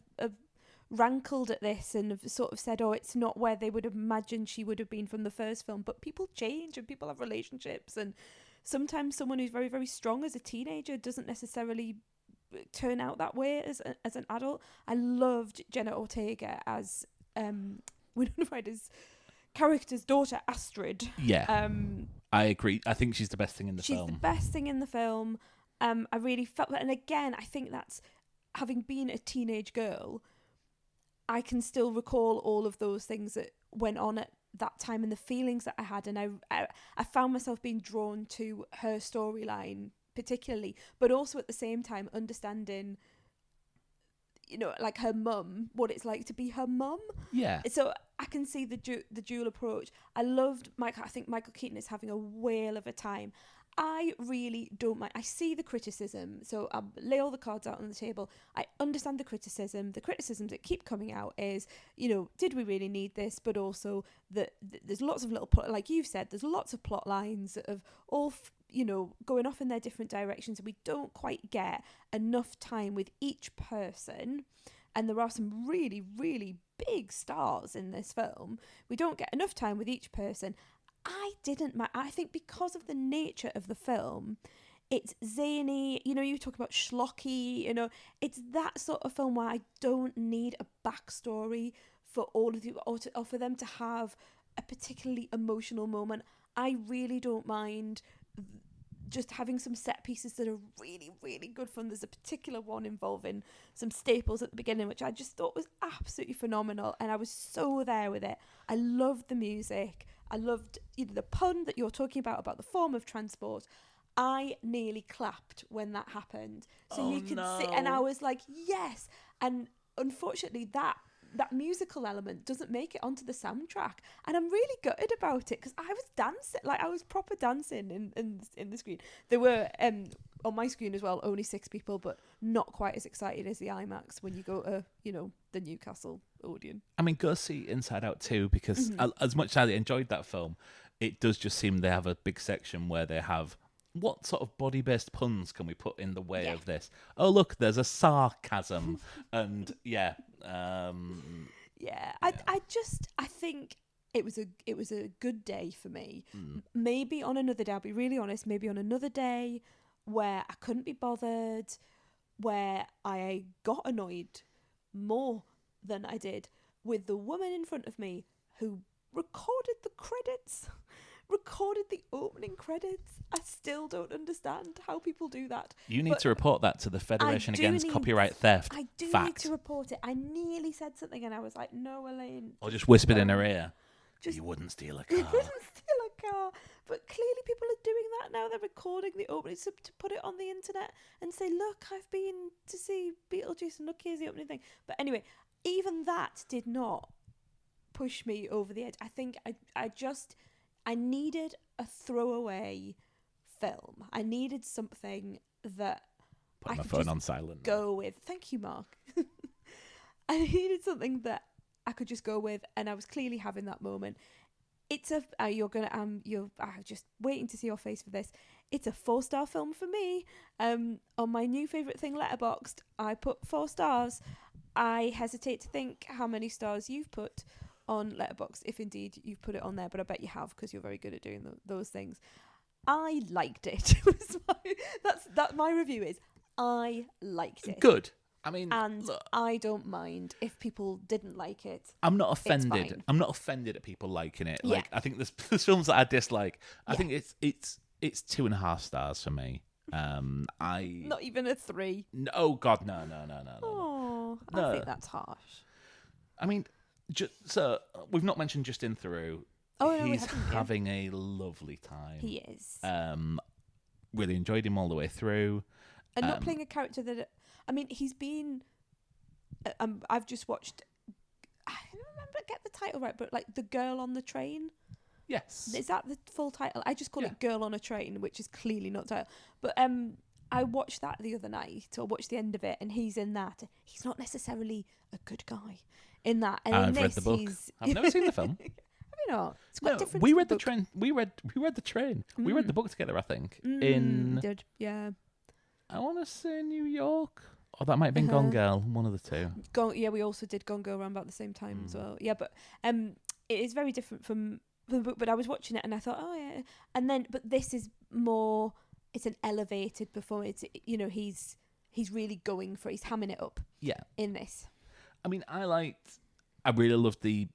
rankled at this and have sort of said, it's not where they would have imagined she would have been from the first film, but people change and people have relationships, and sometimes someone who's very, very strong as a teenager doesn't necessarily turn out that way as an adult. I loved Jenna Ortega as Winona Ryder's character's daughter, Astrid.
Yeah, I agree. I think she's the best thing in the film.
She's the best thing in the film. I really felt that, and again, I think that's, having been a teenage girl, I can still recall all of those things that went on at that time and the feelings that I had, and I found myself being drawn to her storyline particularly, but also at the same time understanding, you know, like her mum, what it's like to be her mum.
Yeah.
So I can see the dual approach. I loved Michael. I think Michael Keaton is having a whale of a time. I really don't mind. I see the criticism, so I'll lay all the cards out on the table. I understand the criticism. The criticisms that keep coming out is, you know, did we really need this? But also that there's lots of little plot, like you've said, there's lots of plot lines that have all, you know, going off in their different directions, and we don't quite get enough time with each person. And there are some really, really big stars in this film. We don't get enough time with each person. I didn't mind. I think because of the nature of the film, it's zany. You know, you talk about schlocky, you know, it's that sort of film where I don't need a backstory for all of you, or for them to have a particularly emotional moment. I really don't mind just having some set pieces that are really, really good fun. There's a particular one involving some staples at the beginning, which I just thought was absolutely phenomenal, and I was so there with it. I loved the music. I loved, you know, the pun that you're talking about the form of transport. I nearly clapped when that happened. So you could see, and I was like, yes. And unfortunately, that musical element doesn't make it onto the soundtrack, and I'm really gutted about it, because I was dancing, like I was proper dancing in the screen. There were on my screen as well only 6 people, but not quite as excited as the IMAX when you go to, you know, the Newcastle Odeon.
I mean, go see Inside Out too, because as much as I enjoyed that film, it does just seem they have a big section where they have, what sort of body-based puns can we put in the way of this? Oh, look, there's a sarcasm. And I think it was a good day for me. Maybe on another day, I'll be really honest, maybe on another day where I couldn't be bothered, where I got annoyed more than I did with the woman in front of me who recorded the credits. Recorded the opening credits. I still don't understand how people do that. You need to report that to the Federation Against Copyright Theft.
I do need to report it. I nearly said something and I was like, no, Elaine.
Or just whispered in her ear. You wouldn't steal a car.
You wouldn't steal a car. But clearly people are doing that now. They're recording the opening to put it on the internet and say, look, I've been to see Beetlejuice and look, here's the opening thing. But anyway, even that did not push me over the edge. I think I needed a throwaway film. I needed something that
Put my phone on silent.
Go with. Thank you, Mark. I needed something that I could just go with, and I was clearly having that moment. It's a I'm just waiting to see your face for this. It's a 4-star film for me. On my new favourite thing, Letterboxd, I put 4 stars. I hesitate to think how many stars you've put on Letterboxd, if indeed you've put it on there, but I bet you have, because you're very good at doing those things. I liked it. My review is, I liked it.
Good. I mean,
and
look,
I don't mind if people didn't like it.
I'm not offended. I'm not offended at people liking it. Like,
Yeah.
I think there's films that I dislike. I think it's 2.5 stars for me.
Not even a 3.
No, oh God, no.
Oh,
No.
I think that's harsh.
I mean, so we've not mentioned Justin Theroux.
Oh, no,
he's having a lovely time.
He is.
Really enjoyed him all the way through.
And not playing a character that... I mean, he's been... I've just watched... I don't remember, get the title right, but like The Girl on the Train.
Yes.
Is that the full title? I just call it Girl on a Train, which is clearly not the title. But I watched that the other night, or watched the end of it, and he's in that. He's not necessarily a good guy in that. And
I've
in
read the book. I've never seen the film.
Have you not? It's quite different.
We
to
read the
book.
train. We read the train. We read the book together, I think.
Did, yeah.
I want to say New York. Or that might have been Gone Girl, one of the two.
We also did Gone Girl around about the same time as well. Yeah, but it is very different from from the book, but I was watching it and I thought, oh yeah, and then but this is more. It's an elevated performance. He's really going for. He's hamming it up.
Yeah.
In this.
I mean, I really loved the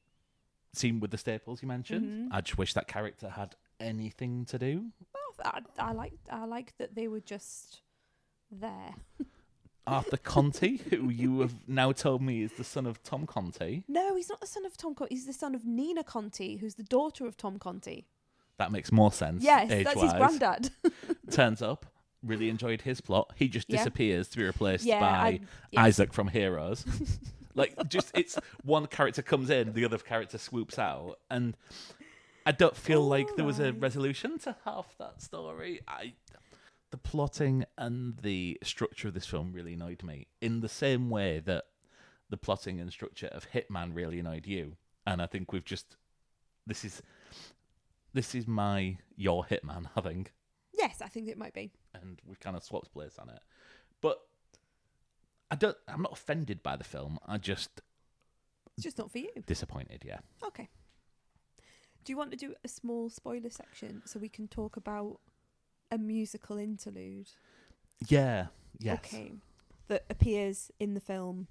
scene with the staples you mentioned.
Mm-hmm.
I just wish that character had anything to do.
Well, I like that they were just there.
Arthur Conti, who you have now told me is the son of Tom Conti.
No, he's not the son of Tom Conti. He's the son of Nina Conti, who's the daughter of Tom Conti.
That makes more sense.
Yes,
age-wise.
that's his granddad.
Turns up, really enjoyed his plot. He just disappears to be replaced by
yeah.
Isaac from Heroes. It's one character comes in, the other character swoops out, and I don't feel like there was a resolution to half that story. The plotting and the structure of this film really annoyed me in the same way that the plotting and structure of Hitman really annoyed you. And I think this is your Hitman, I think.
Yes, I think it might be.
And we've kind of swapped place on it. But I'm not offended by the film.
It's just not for you.
Disappointed, yeah.
Okay. Do you want to do a small spoiler section so we can talk about a musical interlude?
Yeah, yes.
Okay. That appears in the film.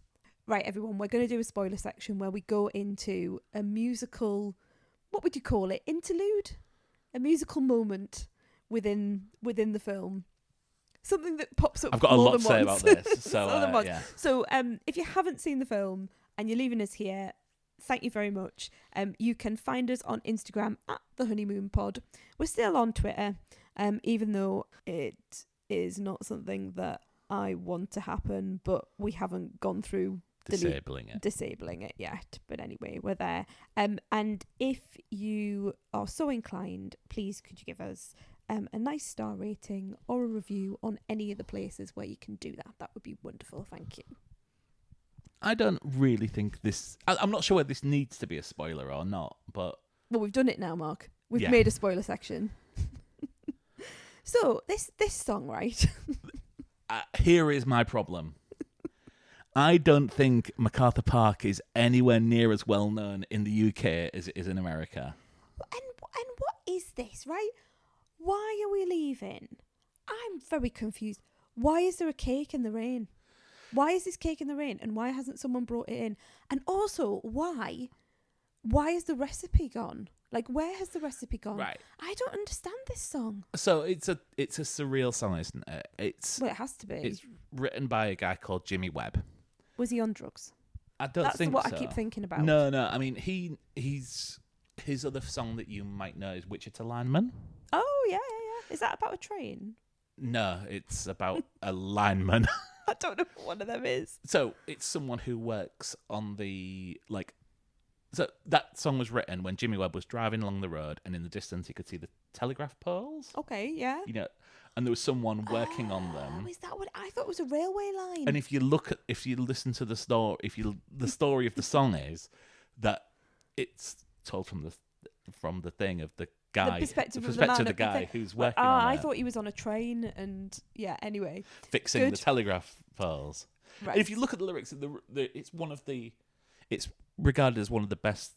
Right, everyone, we're going to do a spoiler section where we go into a musical, what would you call it? Interlude? A musical moment within the film. Something that pops up.
I've got a lot to say about this. So, yeah.
So if you haven't seen the film and you're leaving us here, thank you very much. You can find us on Instagram at The Honeymoon Pod. We're still on Twitter, even though it is not something that I want to happen, but we haven't gone through disabling it yet. But anyway, we're there. And if you are so inclined, please could you give us a nice star rating or a review on any of the places where you can do that. That would be wonderful. Thank you.
I don't really think this... I'm not sure whether this needs to be a spoiler or not, but...
Well, we've done it now, Mark. We've made a spoiler section. So, this song, right?
Here is my problem. I don't think MacArthur Park is anywhere near as well known in the UK as it is in America.
And what is this, right? Why are we leaving? I'm very confused. Why is there a cake in the rain? Why is this cake in the rain? And why hasn't someone brought it in? And also, why is the recipe gone? Like, where has the recipe gone?
Right.
I don't understand this song.
So it's a surreal song, isn't it?
Well, it has to be.
It's written by a guy called Jimmy Webb.
Was he on drugs?
I don't
That's
think so.
what I keep thinking about.
No. I mean, he's his other song that you might know is Wichita Lineman.
Oh, yeah. Is that about a train?
No, it's about a lineman.
I don't know what one of them is.
So it's someone who works on the, so that song was written when Jimmy Webb was driving along the road and in the distance he could see the telegraph poles.
Okay, yeah.
And there was someone working on them.
Oh, is that what I thought it was a railway line?
And if you listen to the story, the story of the song is that it's told from the thing of the guy,
the perspective
of
the
guy who's working on
I
it.
thought he was on a train and anyway.
Fixing the telegraph poles.
Right.
And if you look at the lyrics, it's regarded as one of the best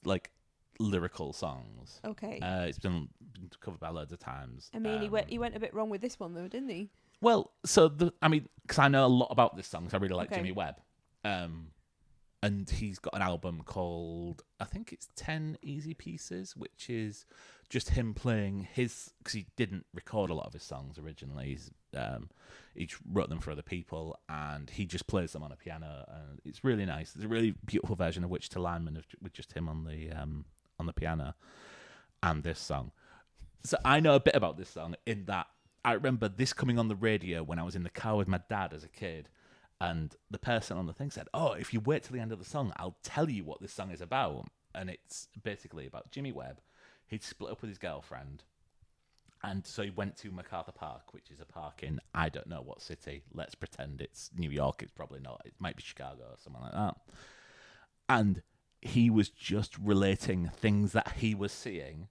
lyrical songs.
Okay.
It's been covered by loads of times.
I mean, he went a bit wrong with this one though, didn't he?
Well, so because I know a lot about this song, so I really like Jimmy Webb. And he's got an album called, I think it's 10 Easy Pieces, which is just him playing because he didn't record a lot of his songs originally. He wrote them for other people, and he just plays them on a piano, and it's really nice. It's a really beautiful version of Wichita Lineman with just him on the piano, and this song. So I know a bit about this song in that I remember this coming on the radio when I was in the car with my dad as a kid. And the person on the thing said, "Oh, if you wait till the end of the song, I'll tell you what this song is about." And it's basically about Jimmy Webb. He'd split up with his girlfriend. And so he went to MacArthur Park, which is a park in, I don't know what city. Let's pretend it's New York. It's probably not. It might be Chicago or something like that. And he was just relating things that he was seeing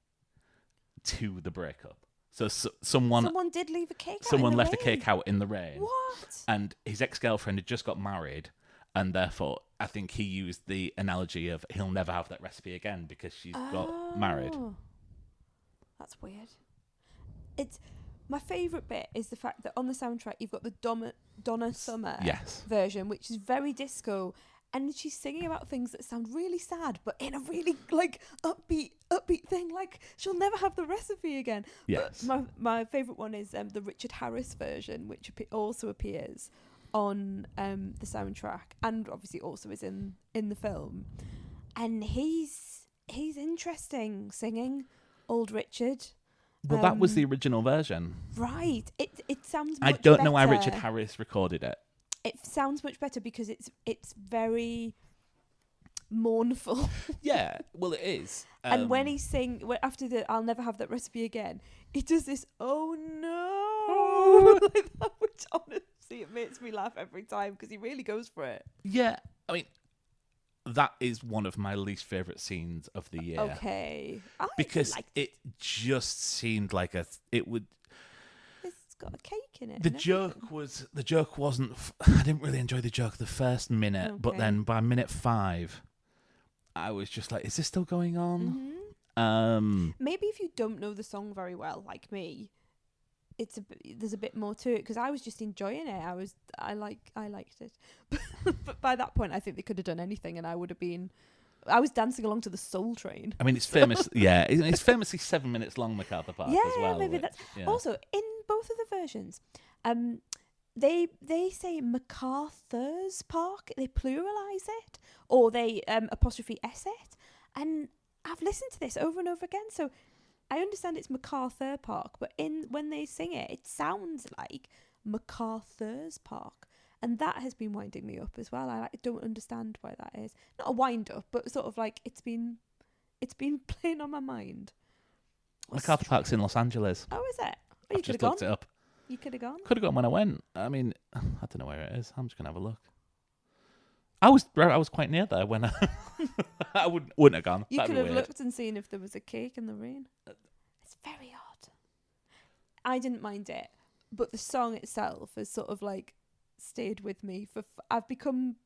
to the breakup. So someone
did leave a cake out
Someone
in the
left
rain.
a cake out in the rain.
What?
And his ex-girlfriend had just got married, and therefore I think he used the analogy of he'll never have that recipe again because she's got married.
That's weird. It's my favourite bit is the fact that on the soundtrack you've got the Donna Summer version, which is very disco, and she's singing about things that sound really sad, but in a really like upbeat thing. Like she'll never have the recipe again.
Yes.
But my favourite one is the Richard Harris version, which also appears on the soundtrack, and obviously also is in the film. And he's interesting singing Old Richard.
Well, that was the original version.
Right. It sounds much
I don't
better.
know why Richard Harris recorded it.
It sounds much better because it's very mournful.
Yeah, well, it is.
And when he after the I'll never have that recipe again, he does this, oh no, like that, which honestly it makes me laugh every time because he really goes for it.
Yeah, I mean, that is one of my least favourite scenes of the year.
Okay.
Because it just seemed like it would...
It's got a cake in it.
The joke wasn't... I didn't really enjoy the joke the first minute, but then by minute 5, I was just like, is this still going on?
Mm-hmm. Maybe if you don't know the song very well, like me, there's a bit more to it because I was just enjoying it. I liked it, but by that point, I think they could have done anything, and I would have been. I was dancing along to the Soul Train. I
mean, it's famous. Yeah, it's famously 7 minutes long, MacArthur Park as well.
Yeah, maybe that's also in both of the versions. They say MacArthur's Park. They pluralize it, or they apostrophe s it, and I've listened to this over and over again. So I understand it's MacArthur Park, but when they sing it, it sounds like MacArthur's Park, and that has been winding me up as well. I don't understand why that is. Not a wind up, but sort of like it's been playing on my mind.
MacArthur Park's in Los Angeles.
Oh, is it? Oh,
I've just looked it up.
You could have gone.
Could have gone when I went. I mean, I don't know where it is. I'm just gonna have a look. I was quite near there when I wouldn't have gone.
You
That'd
could
be
have
weird.
looked and seen if there was a cake in the rain. It's very odd. I didn't mind it, but the song itself has sort of like stayed with me I've become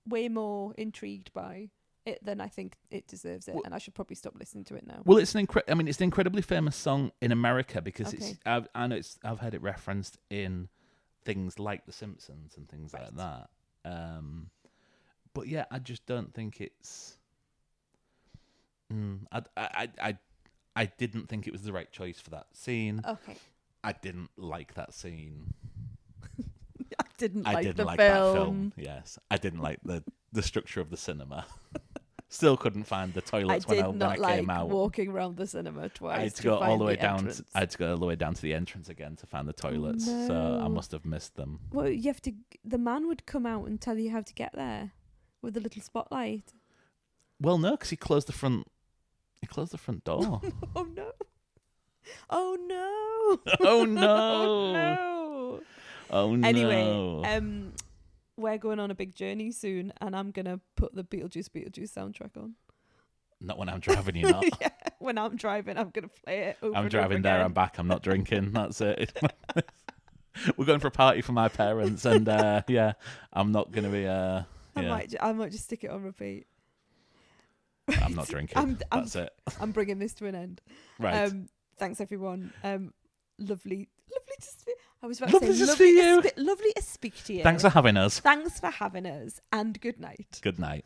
way more intrigued by it than I think it deserves it, and I should probably stop listening to it now.
Well, it's an incredibly famous song in America because I know I've heard it referenced in things like The Simpsons and things like that. But yeah, I just don't think it's. I didn't think it was the right choice for that scene.
Okay.
I didn't like that scene.
I didn't like
that film. Yes, I didn't like the structure of the cinema. Still couldn't find the toilets when I came out.
I did not like walking around the cinema twice.
I had to go all the way down. I had to go all the way down to the entrance again to find the toilets.
No.
So I must have missed them.
Well, you have to. The man would come out and tell you how to get there with a little spotlight.
Well, no, because he closed the front. He closed the front door.
Oh no! Oh no!
Oh no!
Oh no!
Oh no!
Anyway, we're going on a big journey soon, and I'm gonna put the Beetlejuice soundtrack on.
Not when I'm driving, you're not.
Yeah, when I'm driving, I'm gonna play it.
I'm driving there and back. I'm not drinking. That's it. We're going for a party for my parents, and yeah, I'm not gonna be.
I might just stick it on repeat.
I'm not drinking. That's it.
I'm bringing this to an end.
Right.
Thanks, everyone. Lovely to speak. I was about
lovely
to say
to see you.
Lovely to speak to you.
Thanks for having us.
Thanks for having us, and good night.
Good night.